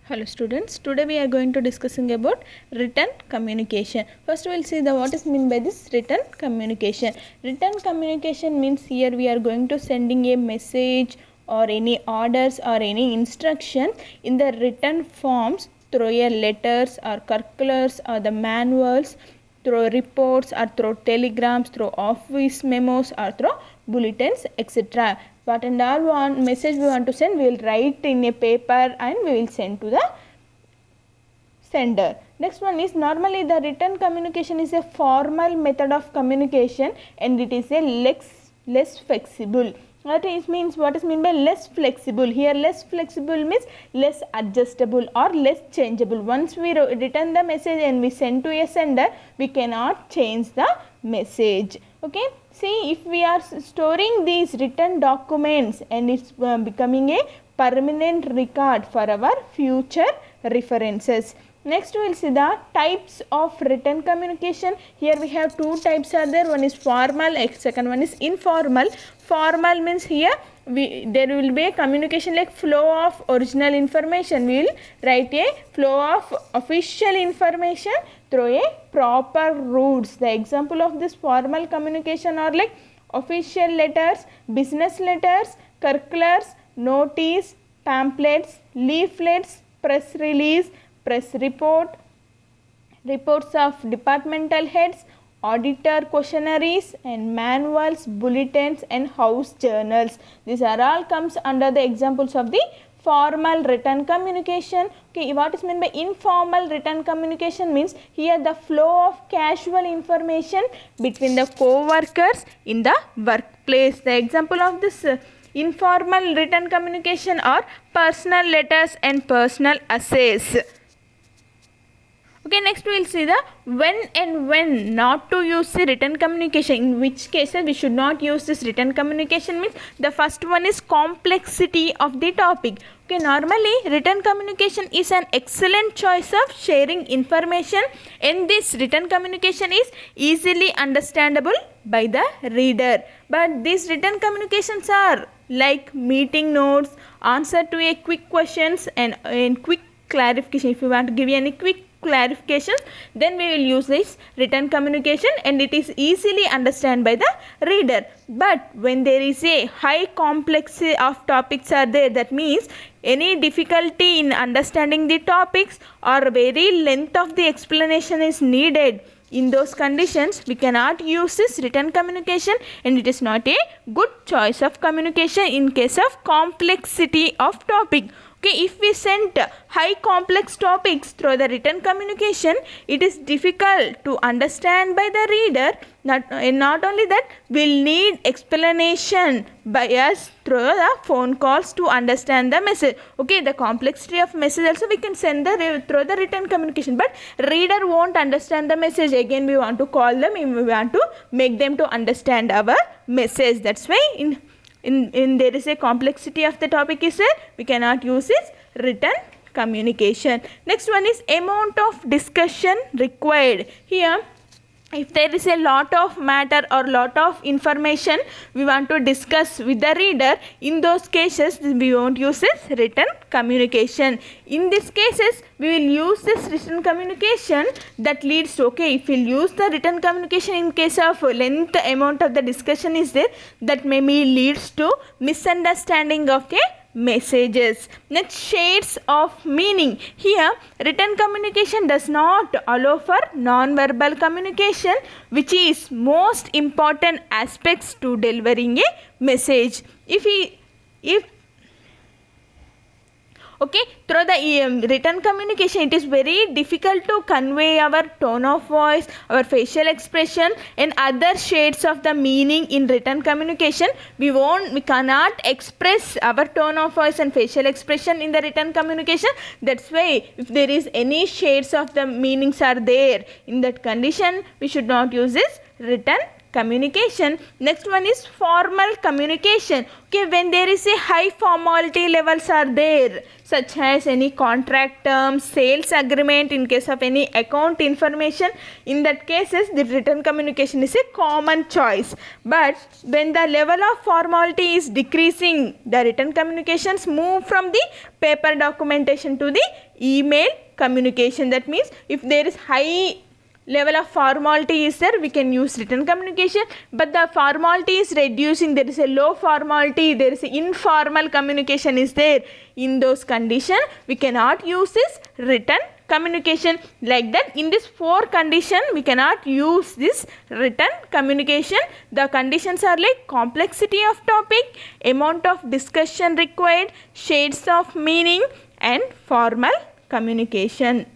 Hello students, today we are going to discussing about written communication. First we will see the what is meant by this written communication. Written communication means here we are going to sending a message or any orders or any instruction in the written forms through a letters or circulars or the manuals, through reports or through telegrams, through office memos or through bulletins, etc. What and all message we want to send, we will write in a paper and we will send to the sender. Next one is normally the written communication is a formal method of communication and it is a less flexible. What is means what is meant by less flexible? Here less flexible means less adjustable or less changeable. Once we return the message and we send to a sender, we cannot change the message. Okay, see, if we are storing these written documents and it's becoming a permanent record for our future references. Next we will see the types of written communication. Here we have two types are there. One is formal, second one is informal. Formal means here there will be a communication like flow of original information. We will write a flow of official information through a proper routes. The example of this formal communication are like official letters, business letters, circulars, notice, pamphlets, leaflets, press release, press report, reports of departmental heads, auditor questionnaires and manuals, bulletins and house journals. These are all comes under the examples of the formal written communication. Okay, what is meant by informal written communication means here the flow of casual information between the co-workers in the workplace. The example of this informal written communication are personal letters and personal essays. Okay, next we will see the when and when not to use the written communication. In which cases we should not use this written communication means the first one is complexity of the topic. Okay, normally written communication is an excellent choice of sharing information and this written communication is easily understandable by the reader. But these written communications are like meeting notes, answer to a quick questions and quick clarification. If you want to give any quick clarifications, then we will use this written communication and it is easily understood by the reader. But when there is a high complexity of topics are there, that means any difficulty in understanding the topics or very length of the explanation is needed. In those conditions, we cannot use this written communication and it is not a good choice of communication in case of complexity of topic. Okay, if we send high complex topics through the written communication, it is difficult to understand by the reader. Not only that, we'll need explanation by us through the phone calls to understand the message. Okay, the complexity of message also we can send through the written communication, but reader won't understand the message. Again, we want to call them and we want to make them to understand our message. That's why in there is a complexity of the topic is there, we cannot use this written communication. Next one is amount of discussion required. Here if there is a lot of matter or lot of information we want to discuss with the reader, in those cases we won't use this written communication. In these cases we will use this written communication that leads to, okay, if we will use the written communication in case of length amount of the discussion is there, that maybe leads to misunderstanding of a messages. Next, shades of meaning. Here written communication does not allow for non-verbal communication, which is most important aspects to delivering a message. Okay, through the written communication it is very difficult to convey our tone of voice, our facial expression and other shades of the meaning in written communication. We cannot express our tone of voice and facial expression in the written communication. That's why if there is any shades of the meanings are there, in that condition we should not use this written communication. Next one is formal communication. Okay, when there is a high formality levels are there, such as any contract terms, sales agreement, in case of any account information, in that cases the written communication is a common choice. But when the level of formality is decreasing, the written communications move from the paper documentation to the email communication. That means if there is high level of formality is there, we can use written communication, but the formality is reducing, there is a low formality, there is a informal communication is there, in those conditions we cannot use this written communication. Like that, in this 4 condition we cannot use this written communication. The conditions are like complexity of topic, amount of discussion required, shades of meaning, and formal communication.